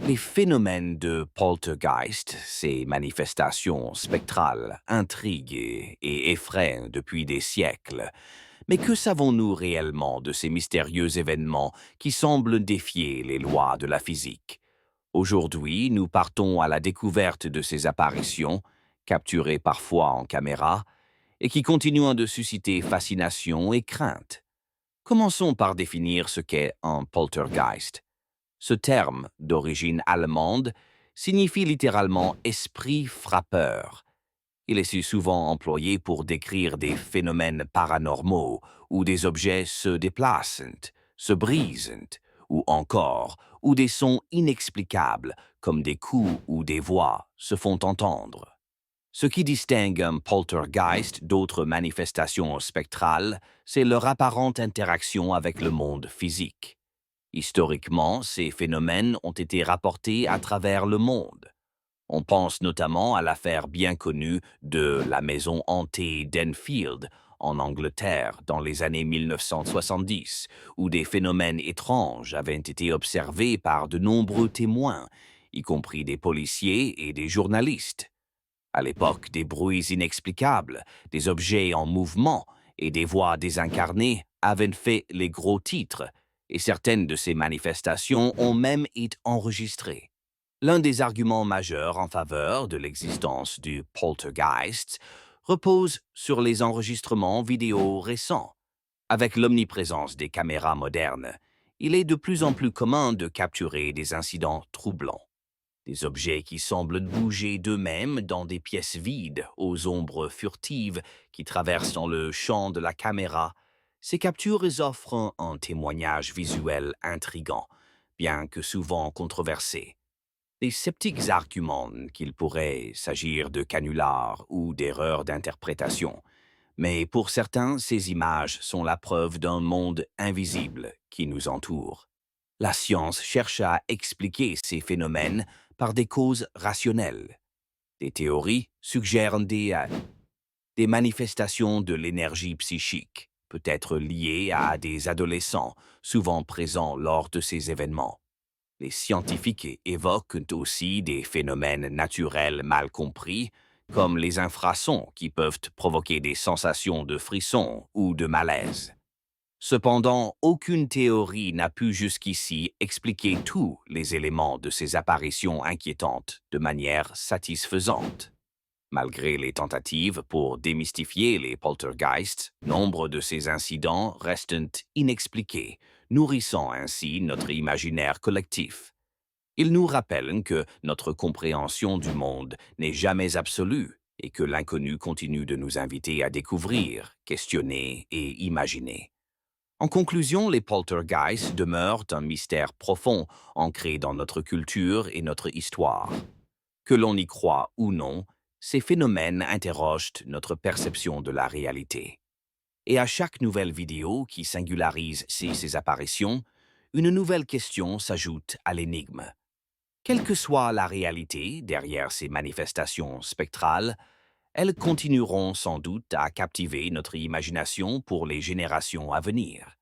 Les phénomènes de poltergeist, ces manifestations spectrales, intriguent et effraient depuis des siècles. Mais que savons-nous réellement de ces mystérieux événements qui semblent défier les lois de la physique? Aujourd'hui, nous partons à la découverte de ces apparitions, capturées parfois en caméra, et qui continuent de susciter fascination et crainte. Commençons par définir ce qu'est un poltergeist. Ce terme, d'origine allemande, signifie littéralement esprit frappeur. Il est si souvent employé pour décrire des phénomènes paranormaux où des objets se déplacent, se brisent, ou encore où des sons inexplicables, comme des coups ou des voix, se font entendre. Ce qui distingue un poltergeist d'autres manifestations spectrales, c'est leur apparente interaction avec le monde physique. Historiquement, ces phénomènes ont été rapportés à travers le monde. On pense notamment à l'affaire bien connue de la maison hantée d'Enfield en Angleterre dans les années 1970, où des phénomènes étranges avaient été observés par de nombreux témoins, y compris des policiers et des journalistes. À l'époque, des bruits inexplicables, des objets en mouvement et des voix désincarnées avaient fait les gros titres, et certaines de ces manifestations ont même été enregistrées. L'un des arguments majeurs en faveur de l'existence du poltergeist repose sur les enregistrements vidéo récents. Avec l'omniprésence des caméras modernes, il est de plus en plus commun de capturer des incidents troublants. Des objets qui semblent bouger d'eux-mêmes dans des pièces vides, aux ombres furtives qui traversent dans le champ de la caméra. Ces captures offrent un témoignage visuel intrigant, bien que souvent controversé. Les sceptiques argumentent qu'il pourrait s'agir de canulars ou d'erreurs d'interprétation, mais pour certains, ces images sont la preuve d'un monde invisible qui nous entoure. La science cherche à expliquer ces phénomènes par des causes rationnelles. Des théories suggèrent des manifestations de l'énergie psychique, peut-être liées à des adolescents, souvent présents lors de ces événements. Les scientifiques évoquent aussi des phénomènes naturels mal compris, comme les infrasons qui peuvent provoquer des sensations de frisson ou de malaise. Cependant, aucune théorie n'a pu jusqu'ici expliquer tous les éléments de ces apparitions inquiétantes de manière satisfaisante. Malgré les tentatives pour démystifier les poltergeists, nombre de ces incidents restent inexpliqués, nourrissant ainsi notre imaginaire collectif. Ils nous rappellent que notre compréhension du monde n'est jamais absolue et que l'inconnu continue de nous inviter à découvrir, questionner et imaginer. En conclusion, les poltergeists demeurent un mystère profond ancré dans notre culture et notre histoire. Que l'on y croit ou non, ces phénomènes interrogent notre perception de la réalité. Et à chaque nouvelle vidéo qui singularise ces apparitions, une nouvelle question s'ajoute à l'énigme. Quelle que soit la réalité derrière ces manifestations spectrales, elles continueront sans doute à captiver notre imagination pour les générations à venir.